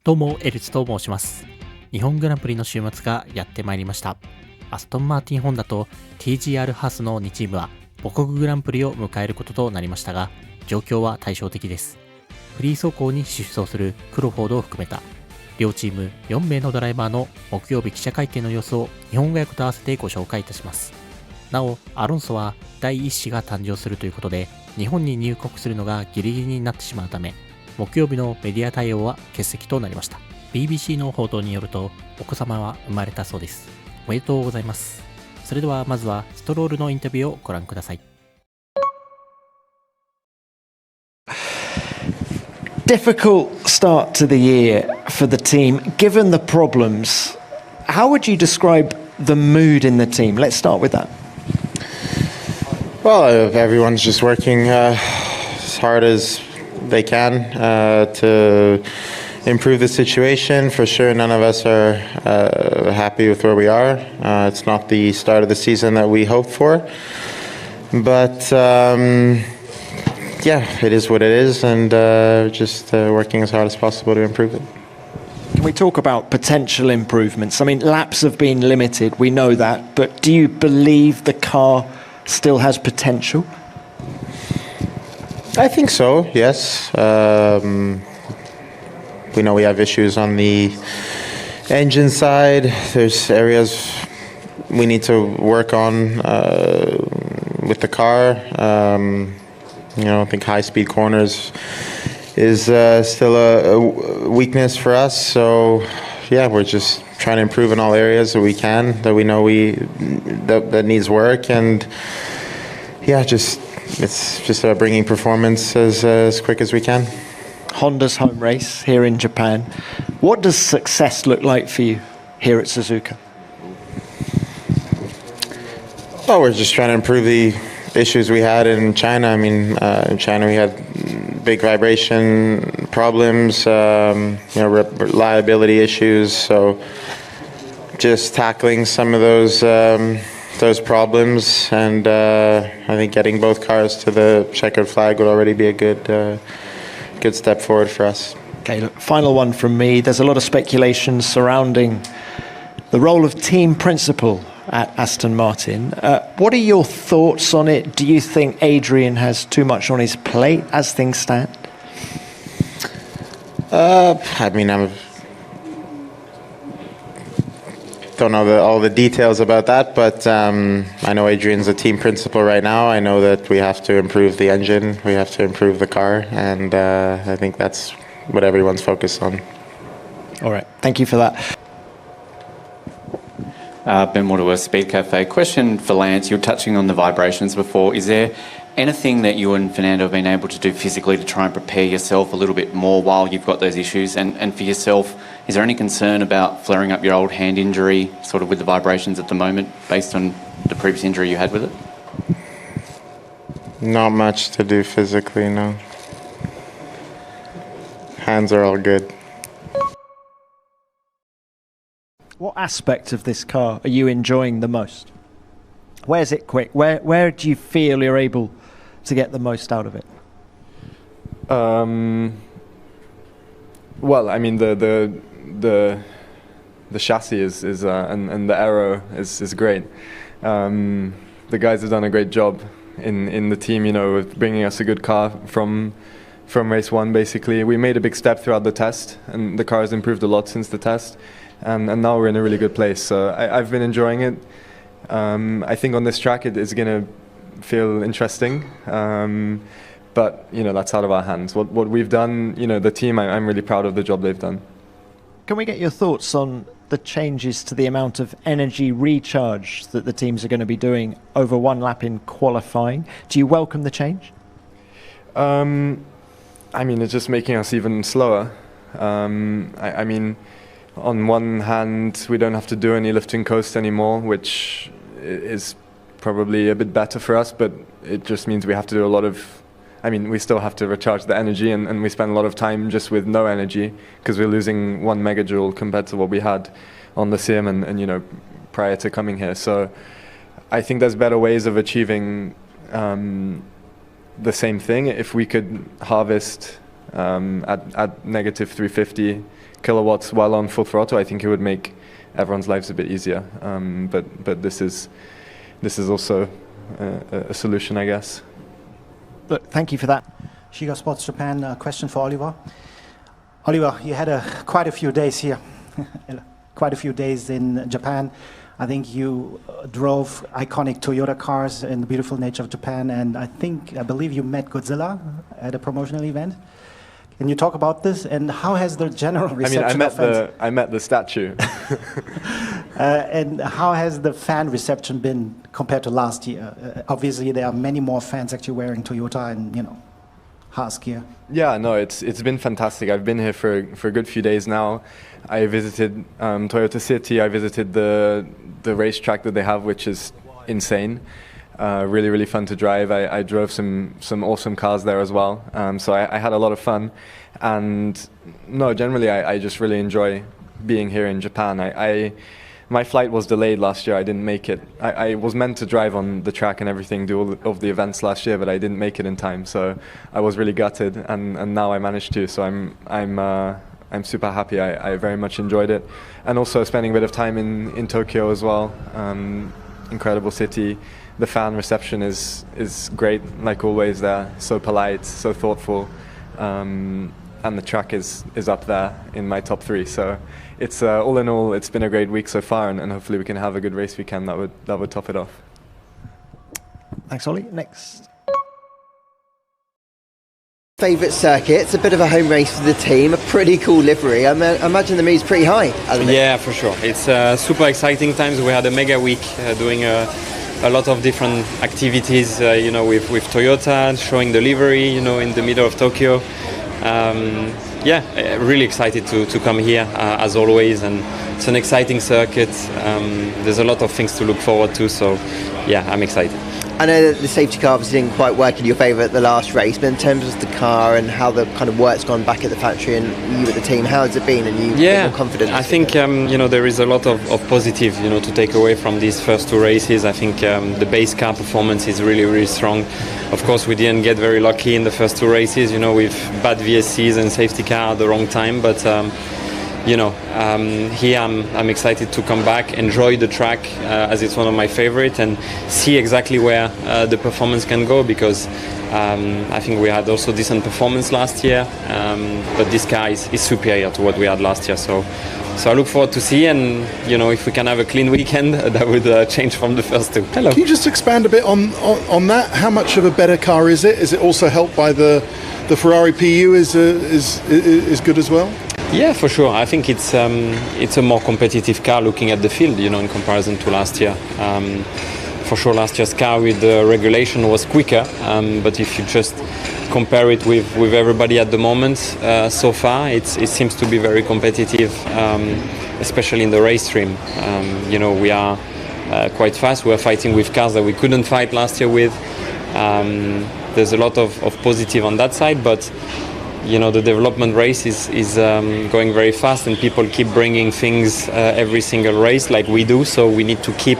どうもエルズと申します。日本グランプリの週末がやってまいりました。アストンマーティンホンダと TGR ハースの2チームは母国グランプリを迎えることとなりましたが、状況は対照的です。フリー走行に出走するクロフォードを含めた両チーム4名のドライバーの木曜日記者会見の様子を日本語訳と合わせてご紹介いたします。なお、アロンソは第一子が誕生するということで、日本に入国するのがギリギリになってしまうため、木曜日のメディア対応は欠席となりました。BBC の報道によると、お子様は生まれたそうです。おめでとうございます。それではまずはストロールのインタビューをご覧ください。Difficult start to the year for the team. Given the problems, how would you describe the mood in the team? Let's start with that. Well, everyone's just working as hard as they can to improve the situation. For sure, none of us are happy with where we are. It's not the start of the season that we hoped for, but yeah, it is what it is, and just working as hard as possible to improve it. Can we talk about potential improvements? I mean, laps have been limited, we know that, but do you believe the car still has potential? I think so, yes. We know we have issues on the engine side. There's areas we need to work on with the car. I think high-speed corners is still a weakness for us. So, yeah, we're just trying to improve in all areas that we can, that we know that needs work, and yeah, it's just about bringing performance as quick as we can. Honda's home race here in Japan. What does success look like for you here at Suzuka? Well, we're just trying to improve the issues we had in China. I mean, in China we had big vibration problems, reliability issues. So just tackling some of those problems, and I think getting both cars to the checkered flag would already be a good step forward for us. Okay, look, final one from me. There's a lot of speculation surrounding the role of team principal at Aston Martin. What are your thoughts on it? Do you think Adrian has too much on his plate as things stand? I mean, I don't know all the details about that, but I know Adrian's a team principal right now. I know that we have to improve the engine, we have to improve the car, and I think that's what everyone's focused on. All right, thank you for that. Ben Waterworth, Speed Cafe. Question for Lance. You were touching on the vibrations before. Is there anything that you and Fernando have been able to do physically to try and prepare yourself a little bit more while you've got those issues? And for yourself, is there any concern about flaring up your old hand injury sort of with the vibrations at the moment based on the previous injury you had with it? Not much to do physically, no. Hands are all good. What aspect of this car are you enjoying the most? Where's it quick? Where do you feel you're able to get the most out of it? Well, I mean the chassis is and the aero is great. The guys have done a great job in the team, with bringing us a good car from race one. Basically, we made a big step throughout the test, and the car has improved a lot since the test. And now we're in a really good place. So I've been enjoying it. I think on this track it is going to feel interesting. But, that's out of our hands. What we've done, the team, I'm really proud of the job they've done. Can we get your thoughts on the changes to the amount of energy recharge that the teams are going to be doing over one lap in qualifying? Do you welcome the change? I mean, it's just making us even slower. I mean, on one hand, we don't have to do any lift and coast anymore, which is probably a bit better for us, but it just means we have to do a lot of... we still have to recharge the energy, and we spend a lot of time just with no energy, because we're losing 1 megajoule compared to what we had on the sim and prior to coming here. So I think there's better ways of achieving the same thing. If we could harvest at negative 350 kilowatts while on full throttle, I think it would make everyone's lives a bit easier. But this is also a solution, I guess. Look, thank you for that. Shiga Sports Japan, question for Oliver. Oliver, you had quite a few days here, quite a few days in Japan. I think you drove iconic Toyota cars in the beautiful nature of Japan, and I believe you met Godzilla at a promotional event. Can you talk about this, and how has the general reception? I met the statue. And how has the fan reception been compared to last year? Obviously, there are many more fans actually wearing Toyota and Haas gear. Yeah, no, it's been fantastic. I've been here for a good few days now. I visited Toyota City. I visited the racetrack that they have, which is insane. Really, really fun to drive. I drove some awesome cars there as well. So I had a lot of fun. And no, generally I just really enjoy being here in Japan. My flight was delayed last year. I didn't make it. I was meant to drive on the track and everything, do all of the events last year, but I didn't make it in time. So I was really gutted, and now I managed to. So I'm super happy. I very much enjoyed it, and also spending a bit of time in Tokyo as well. Incredible city. The fan reception is great, like always there. So polite, so thoughtful, and the track is up there in my top 3. So it's all in all, it's been a great week so far, and hopefully we can have a good race weekend that would top it off. Thanks, Ollie. Next. Favourite circuit? It's a bit of a home race for the team, a pretty cool livery. I imagine the mood's pretty high, hasn't it? Yeah, for sure. It's super exciting times. We had a mega week doing a lot of different activities, with Toyota, showing the livery, in the middle of Tokyo. Really excited to come here, as always, and it's an exciting circuit. There's a lot of things to look forward to, so yeah, I'm excited. I know that the safety car obviously didn't quite work in your favour at the last race, but in terms of the car and how the kind of work's gone back at the factory and you at the team, how has it been, and you get more confidence? I think there is a lot of positive to take away from these first 2 races. I think the base car performance is really, really strong. Of course, we didn't get very lucky in the first 2 races, with bad VSCs and safety car at the wrong time, but here I'm excited to come back, enjoy the track as it's one of my favorite, and see exactly where the performance can go, because I think we had also decent performance last year, but this car is superior to what we had last year. So I look forward to see, and if we can have a clean weekend, that would change from the first 2. Hello. Can you just expand a bit on that? How much of a better car is it? Is it also helped by the Ferrari PU is good as well? Yeah, for sure. I think it's a more competitive car looking at the field, in comparison to last year. For sure, last year's car with the regulation was quicker, but if you just compare it with everybody at the moment, so far, it seems to be very competitive, especially in the race stream. We are quite fast. We are fighting with cars that we couldn't fight last year with. There's a lot of positive on that side, but the development race is going very fast, and people keep bringing things every single race like we do, so we need to keep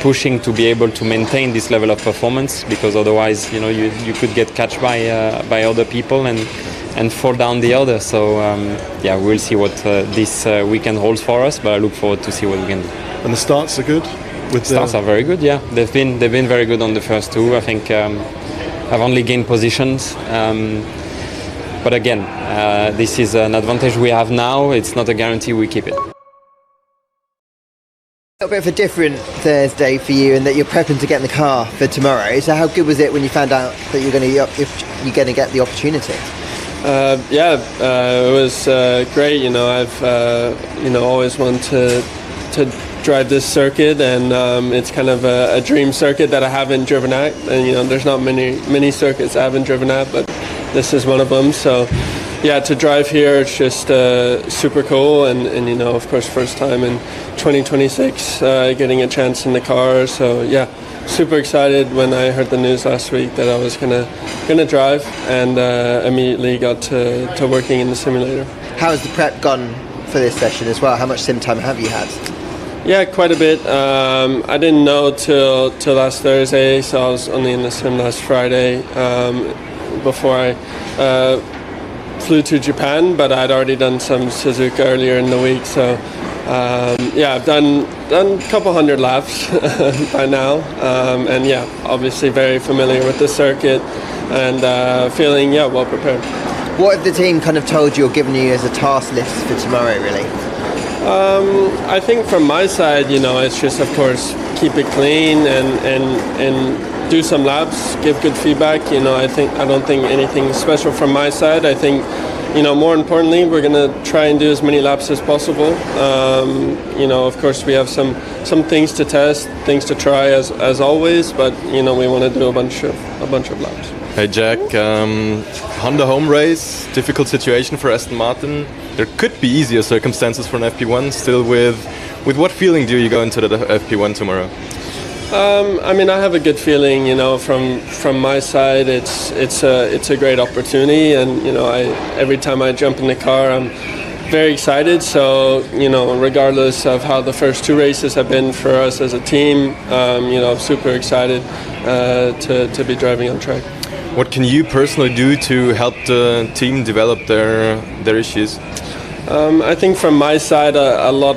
pushing to be able to maintain this level of performance, because otherwise you could get catched by other people and fall down the other. So we'll see what this weekend holds for us, but I look forward to see what we can do. And the starts are good? Starts are very good, yeah. They've been very good on the first 2. I think I've only gained positions. But again, this is an advantage we have now. It's not a guarantee we keep it. A little bit of a different Thursday for you, in that you're prepping to get in the car for tomorrow. So how good was it when you found out that you're going to get the opportunity? It was great. I've always wanted to drive this circuit, and it's kind of a dream circuit that I haven't driven at. And there's not many circuits I haven't driven at, but this is one of them. So to drive here, it's just super cool, and of course, first time in 2026 getting a chance in the car. So super excited when I heard the news last week that I was gonna drive, and immediately got to working in the simulator. How has the prep gone for this session as well? How much sim time have you had? Yeah, quite a bit. I didn't know till last Thursday, so I was only in the sim last Friday before I flew to Japan, but I'd already done some Suzuka earlier in the week, so yeah, I've done a couple hundred laps by now, and yeah, obviously very familiar with the circuit and feeling well prepared. What have the team kind of told you or given you as a task list for tomorrow, really? I think from my side, it's just, of course, keep it clean and do some laps, give good feedback. I don't think anything special from my side. I think, more importantly, we're going to try and do as many laps as possible. Of course, we have some things to test, things to try as always, but we want to do a bunch of laps. Hey Jack, Honda home race, difficult situation for Aston Martin. There could be easier circumstances for an FP1. Still, with what feeling do you go into the FP1 tomorrow? I have a good feeling. From my side, it's a great opportunity, and every time I jump in the car, I'm very excited. So regardless of how the first two races have been for us as a team, I'm super excited to be driving on track. What can you personally do to help the team develop their issues? I think from my side, a lot,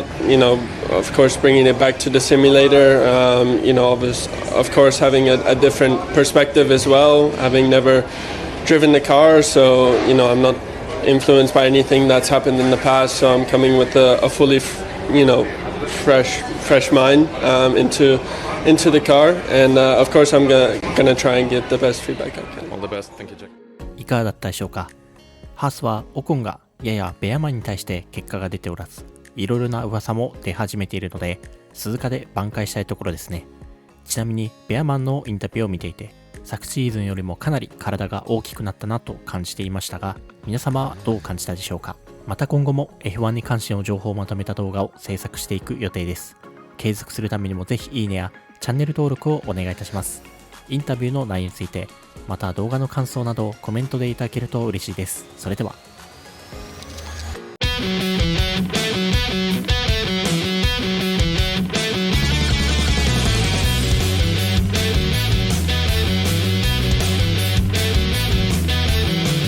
of course, bringing it back to the simulator, of course, having a different perspective as well, having never driven the car, so, I'm not influenced by anything that's happened in the past, so I'm coming with a fully, fresh mind into the car, and of course, I'm gonna try and get the best feedback I can. All the best. Thank you, Jack. いかがだったでしょうか。ハースはオコンがややベアマンに対して結果が出ておらず、いろいろな噂も出始めているので、鈴鹿で挽回したいところですね。ちなみにベアマンのインタビューを見ていて、昨シーズンよりもかなり体が大きくなったなと感じていましたが、皆様はどう感じたでしょうか。また今後も F1 に関しての情報をまとめた動画を制作していく予定です。継続するためにもぜひいいねやチャンネル登録をお願いいたします。インタビューの内容について、また動画の感想などをコメントでいただけると嬉しいです。それでは。